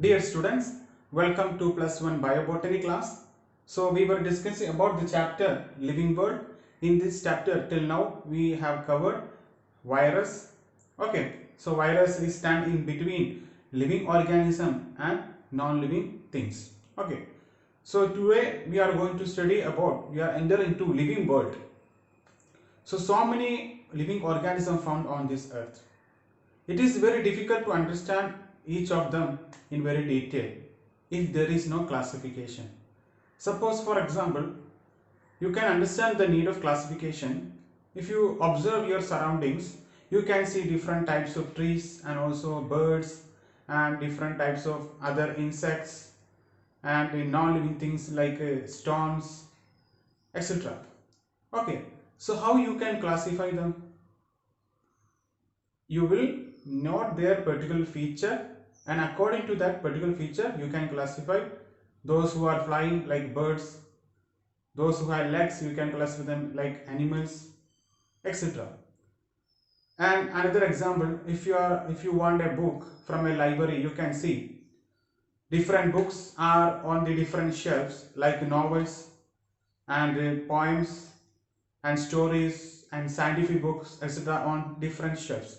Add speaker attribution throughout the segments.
Speaker 1: Dear students, welcome to plus one biobotany class. So we were discussing about the chapter living world. In this chapter till now we have covered virus. Okay, so virus is stand in between living organism and non-living things. Okay, so today we are going to study about we are enter into living world. So many living organisms found on this earth. It is very difficult to understand each of them in very detail if there is no classification. Suppose for example, you can understand the need of classification. If you observe your surroundings, you can see different types of trees and also birds and different types of other insects and non-living things like stones, etc. Okay, so how you can classify them? You will note their particular feature, and according to that particular feature you can classify those who are flying like birds, those who have legs you can classify them like animals, etc. And another example, if you want a book from a library, you can see different books are on the different shelves like novels and poems and stories and scientific books, etc. on different shelves.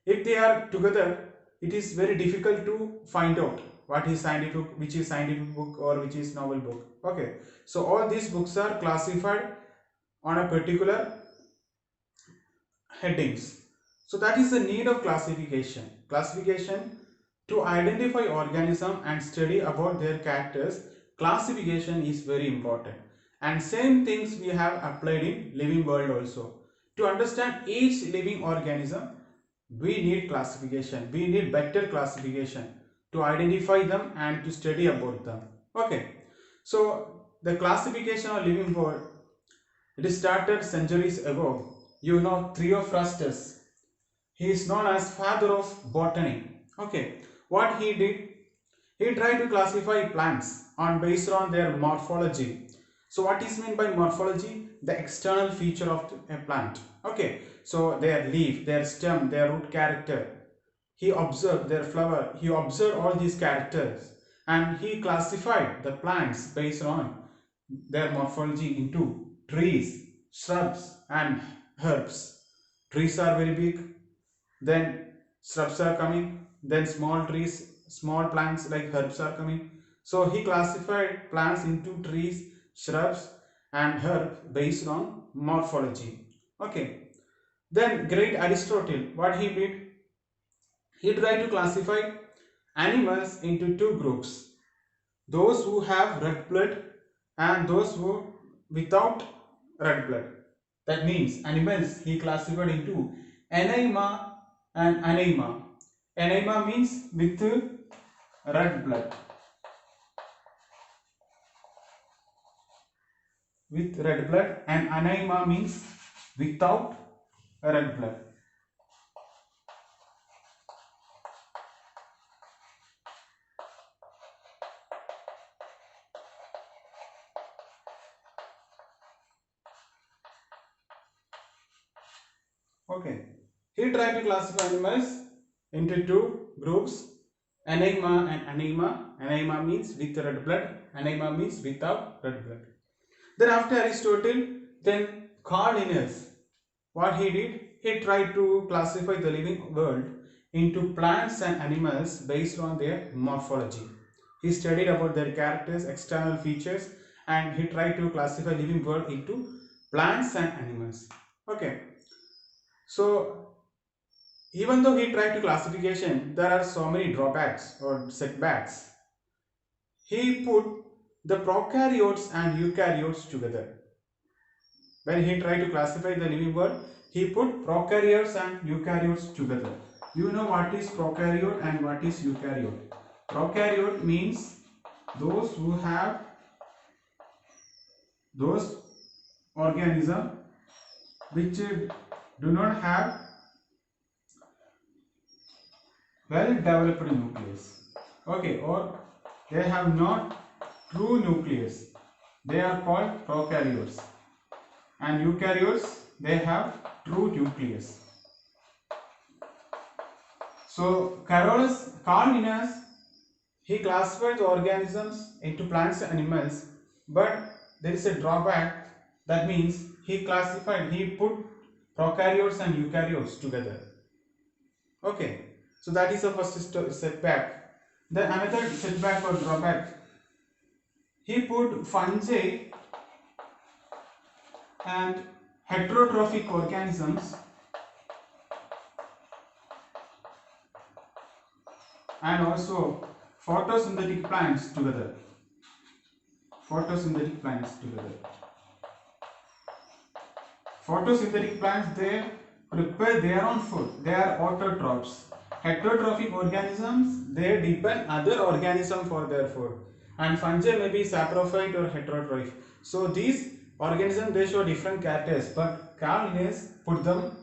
Speaker 1: If they are together, it is very difficult to find out what is scientific, which is scientific book or which is novel book. Okay, so all these books are classified on a particular headings. So that is the need of classification. Classification to identify organism and study about their characters. Classification is very important, and same things we have applied in living world also. To understand each living organism, we need classification. We need better classification to identify them and to study about them. Okay, so the classification of living world, it started centuries ago. You know Theophrastus. He is known as father of botany. Okay, what he did, he tried to classify plants on based on their morphology. So what is meant by morphology? The external feature of a plant. Okay, so their leaf, their stem, their root character. He observed their flower. He observed all these characters and he classified the plants based on their morphology into trees, shrubs and herbs. Trees are very big, then shrubs are coming, then small trees, small plants like herbs are coming. So he classified plants into trees, shrubs and herbs based on morphology. Okay, then great Aristotle, what he did, he tried to classify animals into two groups, those who have red blood and those who without red blood. That means animals he classified into Anaima and Anaima. Anaima means with red blood. With red blood, and Anaima means without red blood. Okay. He tried to classify animals into two groups, Anaima and Anaima. Anaima means with red blood, Anaima means without red blood. Then after Aristotle, then Carl Linnaeus, what he did, he tried to classify the living world into plants and animals based on their morphology. He studied about their characters, external features, and he tried to classify living world into plants and animals. Okay, so even though he tried to classification, there are so many drawbacks or setbacks. He put the prokaryotes and eukaryotes together. When he tried to classify the living world, he put prokaryotes and eukaryotes together. You know what is prokaryote and what is eukaryote? Prokaryote means those who have those organisms which do not have well developed nucleus. Okay, or they have not true nucleus. They are called prokaryotes. And eukaryotes, they have true nucleus. So Carl Linnaeus, he classified the organisms into plants and animals, but there is a drawback. That means he put prokaryotes and eukaryotes together. Okay, so that is the first setback. Then another setback or drawback, he put fungi and heterotrophic organisms and also photosynthetic plants together. Photosynthetic plants together. Photosynthetic plants, they prepare their own food. They are autotrophs. Heterotrophic organisms, they depend other organism for their food. And fungi may be saprophyte or heterotrophic. So these organisms, they show different characters, but Carl Linnaeus put them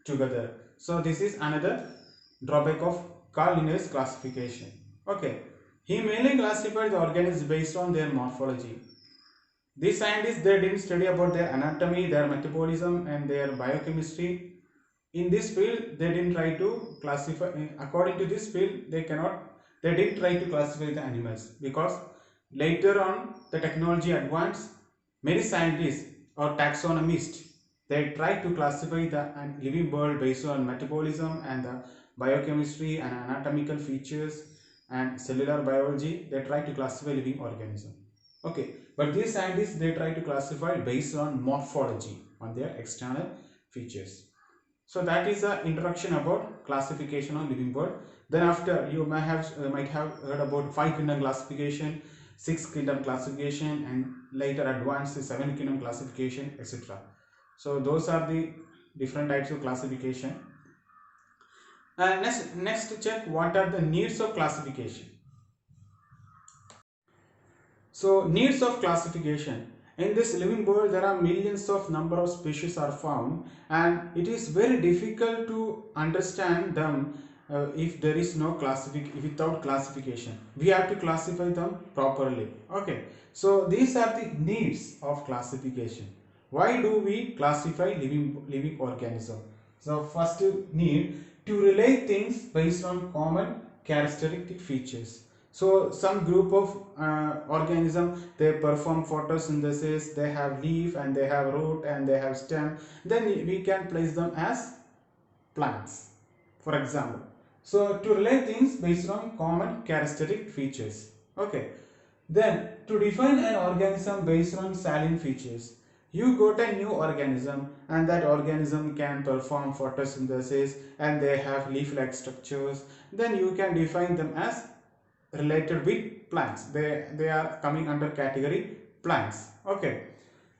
Speaker 1: together. So this is another drawback of Carl Linnaeus classification. Okay, he mainly classified the organisms based on their morphology. These scientists, they didn't study about their anatomy, their metabolism and their biochemistry. In this field, they didn't try to classify, according to this field, they didn't try to classify the animals, because later on the technology advanced, many scientists or taxonomists, they tried to classify the living world based on metabolism and the biochemistry and anatomical features and cellular biology. They try to classify living organism. Okay, but these scientists, they try to classify based on morphology, on their external features. So that is the introduction about classification of living world. Then after, you might have heard about 5 kingdom classification, 6 kingdom classification, and later advanced 7 kingdom classification, etc. So those are the different types of classification. Next check what are the needs of classification. So needs of classification. In this living world, there are millions of number of species are found, and it is very difficult to understand them if there is no without classification. We have to classify them properly. Okay, so these are the needs of classification. Why do we classify living organism? So first need, to relate things based on common characteristic features. So some group of organism, they perform photosynthesis, they have leaf and they have root and they have stem, then we can place them as plants, for example. So to relate things based on common characteristic features. Okay, then to define an organism based on salient features, you got a new organism and that organism can perform photosynthesis and they have leaf-like structures, then you can define them as related with plants. They are coming under category plants. Okay,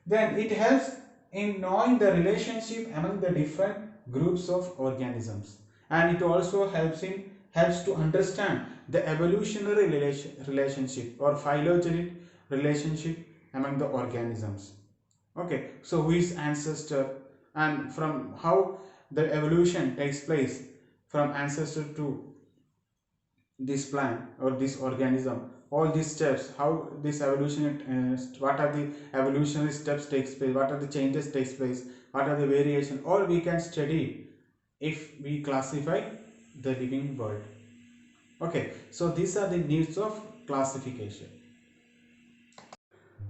Speaker 1: then it helps in knowing the relationship among the different groups of organisms, and it also helps to understand the evolutionary relationship or phylogenetic relationship among the organisms. Okay, so who is ancestor, and from how the evolution takes place from ancestor to this plant or this organism, all these steps, how this evolution, what are the evolutionary steps takes place, what are the changes takes place, what are the variation, all we can study if we classify the living world. Okay, so these are the needs of classification.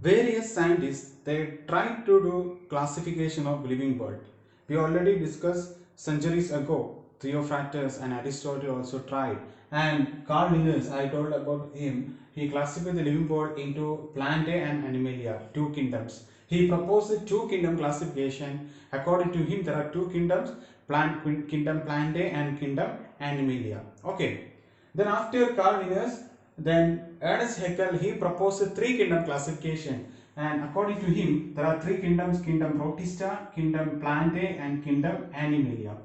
Speaker 1: Various scientists, they try to do classification of living world. We already discussed centuries ago, Theophrastus and Aristotle also tried, and Carl Linnaeus, I told about him, he classified the living world into Plantae and Animalia, two kingdoms. He proposed a two kingdom classification. According to him, there are two kingdoms, kingdom Plantae and kingdom Animalia. Okay. Then after Carl Linnaeus, then Ernest Haeckel, he proposed a three kingdom classification, and according to him there are three kingdoms: kingdom Protista, kingdom Plantae and kingdom Animalia.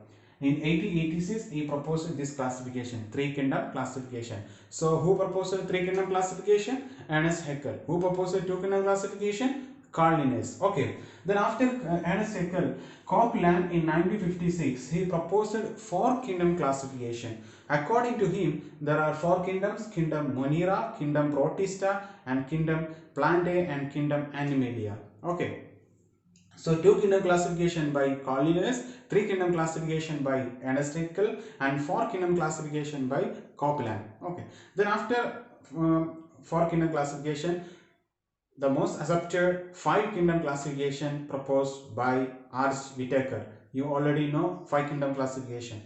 Speaker 1: In 1886 he proposed this classification, three kingdom classification. So who proposed three kingdom classification? Ernest Haeckel. Who proposed two kingdom classification? Carl Linnaeus. Okay, then after Ernest Haeckel, Copeland in 1956 he proposed four kingdom classification. According to him, there are four kingdoms: kingdom Monera, kingdom Protista, and kingdom Plantae and kingdom Animalia. Okay, so two kingdom classification by Carl Linnaeus, three kingdom classification by Ernest Haeckel, and four kingdom classification by Copeland. Okay, then after for kingdom classification, the most accepted 5 kingdom classification proposed by R.H. Whittaker. You already know 5 kingdom classification.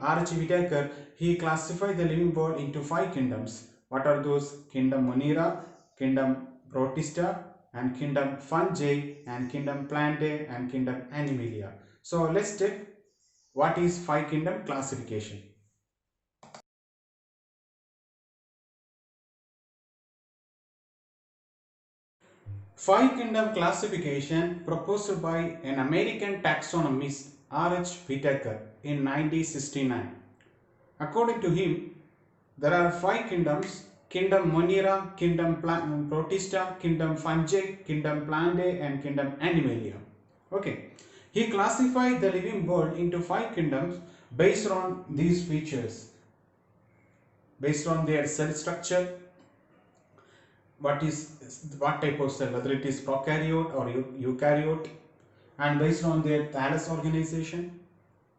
Speaker 1: R.H. Whittaker, he classified the living world into 5 kingdoms. What are those? Kingdom Monera, Kingdom Protista, and Kingdom Fungi, and Kingdom Plantae, and Kingdom Animalia. So let's check what is 5 kingdom classification. Five kingdom classification proposed by an American taxonomist R.H. Whittaker in 1969. According to him, there are 5 kingdoms: Kingdom Monera, Kingdom Protista, Kingdom Fungi, Kingdom Plantae, and Kingdom Animalia. Okay, he classified the living world into 5 kingdoms based on these features, based on their cell structure, what type of cell, whether it is prokaryote or eukaryote, and based on their thallus organization.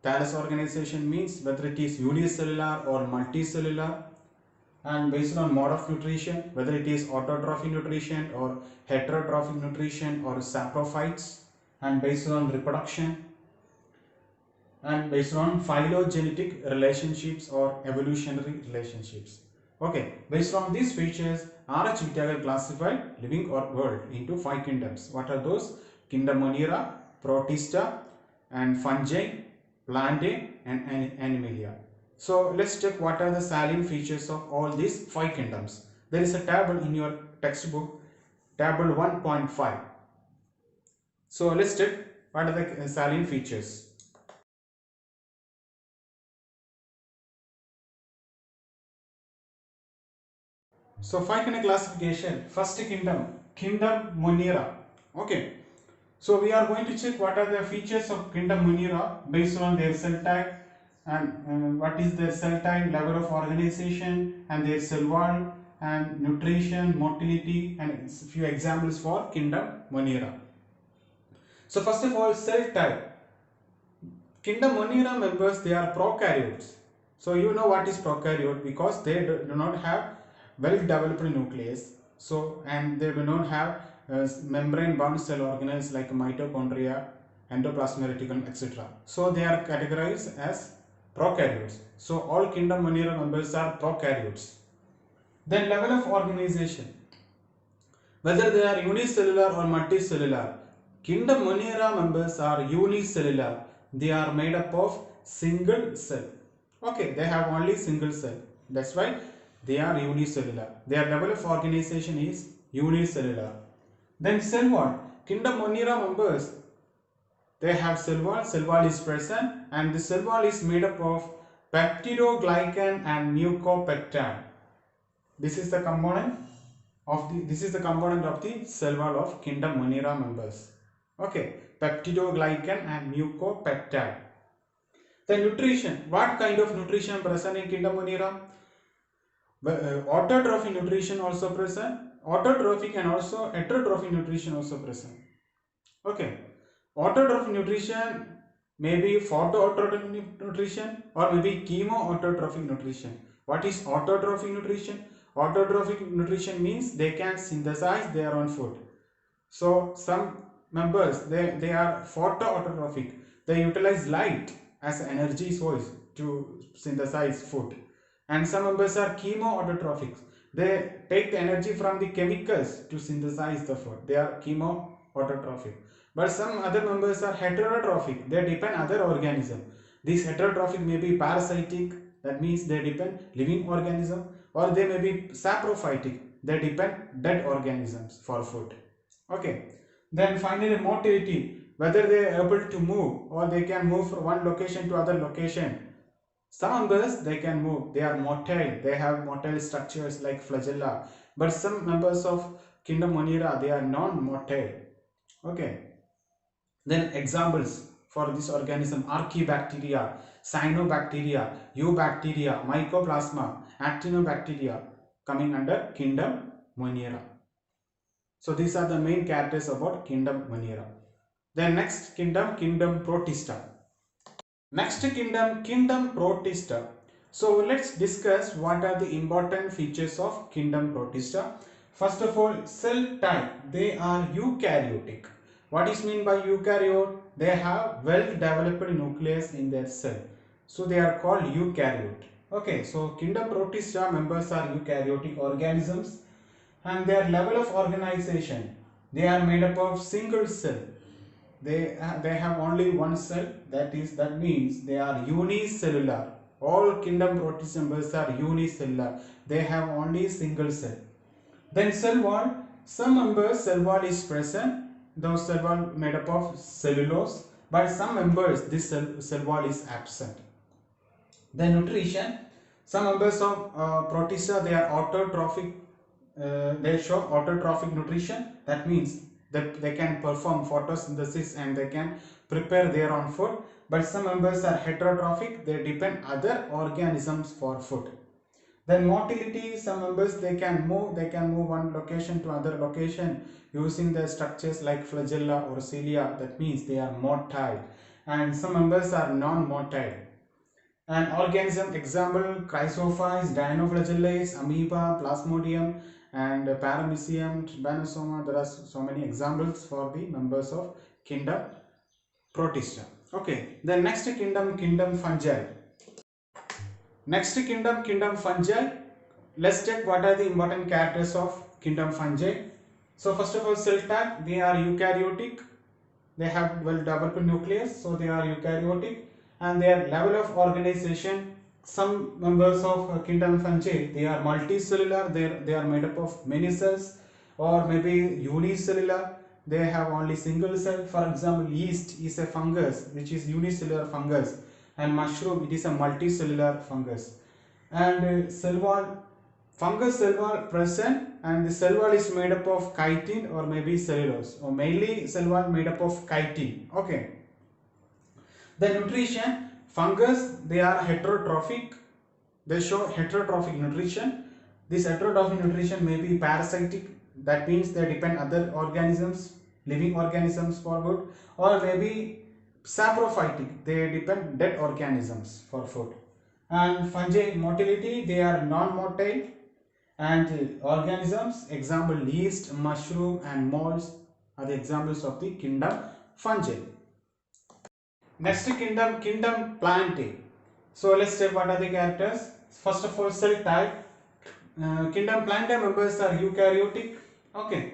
Speaker 1: Thallus organization means whether it is unicellular or multicellular, and based on mode of nutrition, whether it is autotrophic nutrition or heterotrophic nutrition or saprophytes, and based on reproduction, and based on phylogenetic relationships or evolutionary relationships. Okay, based on these features, R.H. Whittaker classified living world into 5 kingdoms. What are those? Kingdom Monera, Protista, and Fungi, Plantae, and Animalia. So let's check what are the salient features of all these 5 kingdoms. There is a table in your textbook, table 1.5. So let's check what are the salient features. So 5 kingdom classification. First kingdom, Kingdom Monera. Okay. So we are going to check what are the features of Kingdom Monera based on their cell type, and what is their cell type, level of organization, and their cell wall, and nutrition, motility, and a few examples for Kingdom Monera. So first of all, cell type. Kingdom Monera members, they are prokaryotes. So you know what is prokaryote because they do not have well developed nucleus. So, and they do not have membrane bound cell organelles like mitochondria, endoplasmic reticulum, etc. So they are categorized as prokaryotes. So all Kingdom Monera members are prokaryotes. Then level of organization, whether they are unicellular or multicellular. Kingdom Monera members are unicellular. They are made up of single cell. Okay, they have only single cell. That's why they are unicellular. Their level of organization is unicellular. Then cell wall. Kingdom Monera members, they have cell wall. Cell wall is present, and the cell wall is made up of peptidoglycan and mucopeptide. This is the component of the cell wall of Kingdom Monera members. Okay, peptidoglycan and mucopeptide. The nutrition. What kind of nutrition present in Kingdom Monera? Autotrophic nutrition also present. Autotrophic and also heterotrophic nutrition also present. Okay, autotrophic nutrition may be photoautotrophic nutrition or maybe chemoautotrophic nutrition. What is autotrophic nutrition? Autotrophic nutrition means they can synthesize their own food. So some members, they are photoautotrophic. They utilize light as energy source to synthesize food. And some members are chemoautotrophic. They take the energy from the chemicals to synthesize the food. They are chemoautotrophic. But some other members are heterotrophic. They depend other organism. These heterotrophic may be parasitic, that means they depend living organism, or they may be saprophytic, they depend dead organisms for food. Okay. Then finally motility, whether they are able to move or they can move from one location to other location. Some members, they can move, they are motile, they have motile structures like flagella, but some members of Kingdom Monera, they are non-motile. Okay. Then examples for this organism: Archaebacteria, Cyanobacteria, Eubacteria, Mycoplasma, Actinobacteria, coming under Kingdom Monera. So these are the main characters about Kingdom Monera. Then next kingdom, Kingdom Protista. Next kingdom, Kingdom Protista. So let's discuss what are the important features of kingdom Protista. First of all, cell type. They are eukaryotic. What is mean by eukaryote? They have well developed nucleus in their cell. So they are called eukaryote. Okay, so kingdom Protista members are eukaryotic organisms, and their level of organization, they are made up of single cell. They have only one cell, that means they are unicellular. All kingdom Protista members are unicellular. They have only single cell. Then cell wall, some members cell wall is present, those cell wall made up of cellulose, but some members this cell wall is absent. Then nutrition, some members of Protista, they are autotrophic, they show autotrophic nutrition. That means that they can perform photosynthesis and they can prepare their own food. But some members are heterotrophic, they depend other organisms for food. Then motility, some members they can move one location to other location using the structures like flagella or cilia. That means they are motile. And some members are non-motile. And organism example, chrysophytes, dinoflagellates, amoeba, plasmodium, and paramecium, trypanosoma. There are so many examples for the members of kingdom Protista. Okay, the next kingdom fungi. Next kingdom fungi. Let's check what are the important characters of kingdom fungi. So first of all, cell type, they are eukaryotic. They have well developed nucleus, so they are eukaryotic. And their level of organization, some members of kingdom fungi, they are multicellular. They are made up of many cells, or maybe unicellular. They have only single cell. For example, yeast is a fungus which is unicellular fungus, and mushroom, it is a multicellular fungus. And cell wall, fungus cell wall present, and the cell wall is made up of chitin or maybe cellulose, or mainly cell wall made up of chitin. Okay. The nutrition, fungus, they are heterotrophic. They show heterotrophic nutrition. This heterotrophic nutrition may be parasitic. That means they depend other organisms, living organisms for food, or maybe saprophytic. They depend dead organisms for food. And fungi motility, they are non-motile. And organisms, example yeast, mushroom, and molds are the examples of the kingdom fungi. Next kingdom plantae. So let's check what are the characters. First of all, cell type. Kingdom plantae members are eukaryotic. Okay.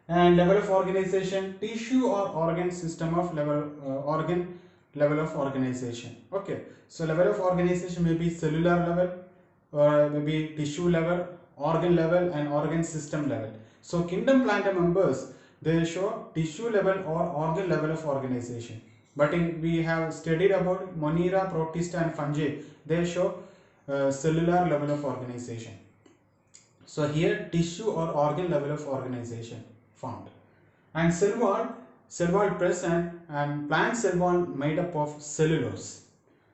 Speaker 1: And level of organization, tissue or organ system of organ level of organization. Okay. So level of organization may be cellular level, or maybe tissue level, organ level, and organ system level. So kingdom plantae members, they show tissue level or organ level of organization. But we have studied about Monera, Protista, and fungi. They show cellular level of organization. So here tissue or organ level of organization found. And cell wall present, and plant cell wall made up of cellulose.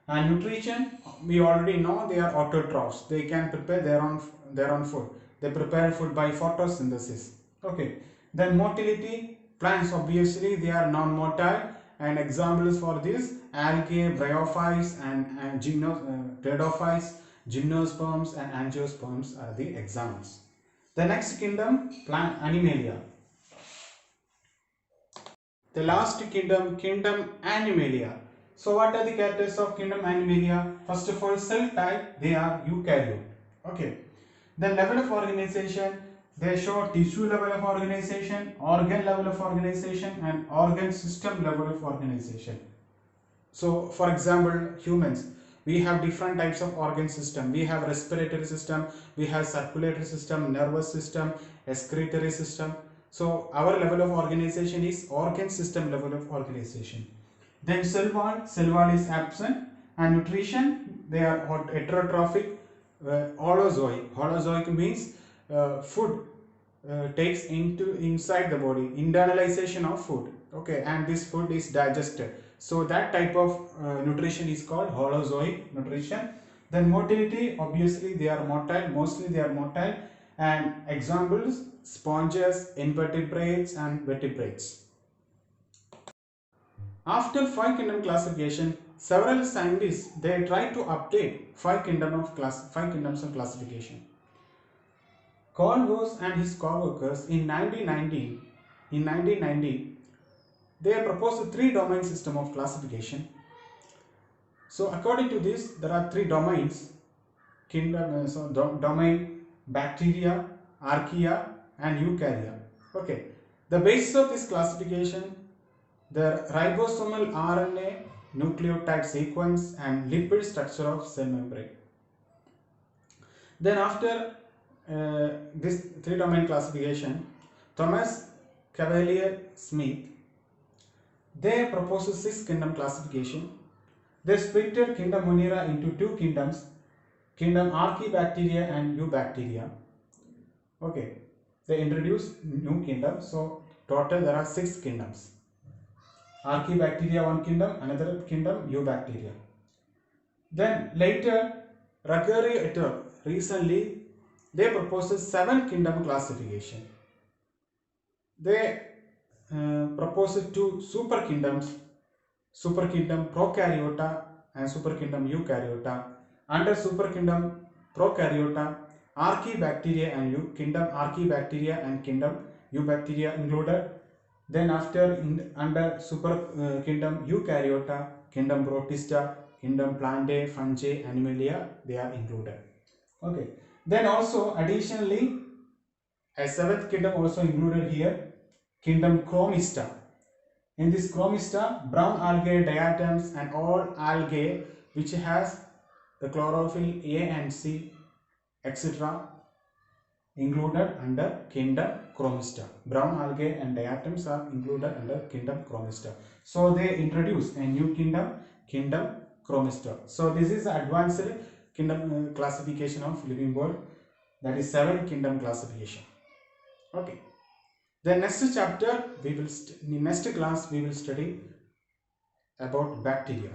Speaker 1: And nutrition, we already know they are autotrophs. They can prepare their own food. They prepare food by photosynthesis. Okay. Then motility, plants obviously they are non-motile. And examples for this, algae, bryophytes, and pteridophytes, gymnosperms, and angiosperms are the examples. The next kingdom, plant Animalia. The last kingdom Animalia. So what are the characters of kingdom Animalia? First of all, cell type, they are eukaryote. Okay. Then level of organization, they show tissue level of organization, organ level of organization, and organ system level of organization. So for example, humans, we have different types of organ system. We have respiratory system, we have circulatory system, nervous system, excretory system. So our level of organization is organ system level of organization. Then cell wall is absent. And nutrition, they are heterotrophic. Holozoic means food takes inside the body, internalization of food. Okay, and this food is digested. So that type of nutrition is called holozoic nutrition. Then motility, obviously they are motile, mostly they are motile. And examples, sponges, invertebrates, and vertebrates. After 5 kingdom classification, several scientists they try to update five kingdoms of classification. Carl Woese and his co-workers in 1990 they proposed a three-domain system of classification. So according to this, there are three domains: domain bacteria, archaea, and eukarya. Okay, the basis of this classification: the ribosomal RNA, nucleotide sequence, and lipid structure of cell membrane. Then after this three-domain classification, Thomas Cavalier Smith they proposed a six-kingdom classification. They splitted kingdom Monera into two kingdoms, kingdom Archaebacteria and Eubacteria. Okay, they introduced new kingdom. So total there are six kingdoms. Archaebacteria one kingdom, another kingdom Eubacteria. Then later, Ruggeri et al. Recently they proposed a seven kingdom classification. They proposed two super kingdoms, super kingdom Prokaryota and super kingdom Eukaryota. Under super kingdom Prokaryota, Archaebacteria and kingdom Archaebacteria and kingdom Eubacteria included. Then after under super kingdom Eukaryota, kingdom Protista, kingdom Plantae, Fungi, Animalia they are included. Okay. Then also additionally a seventh kingdom also included here, kingdom Chromista. In this Chromista, brown algae, diatoms and all algae which has the chlorophyll A and C etc. included under kingdom Chromista. Brown algae and diatoms are included under kingdom Chromista. So they introduce a new kingdom, kingdom Chromista. So this is advanced kingdom classification of living world, that is seven kingdom classification. Okay. The next chapter we will in next class we will study about bacteria.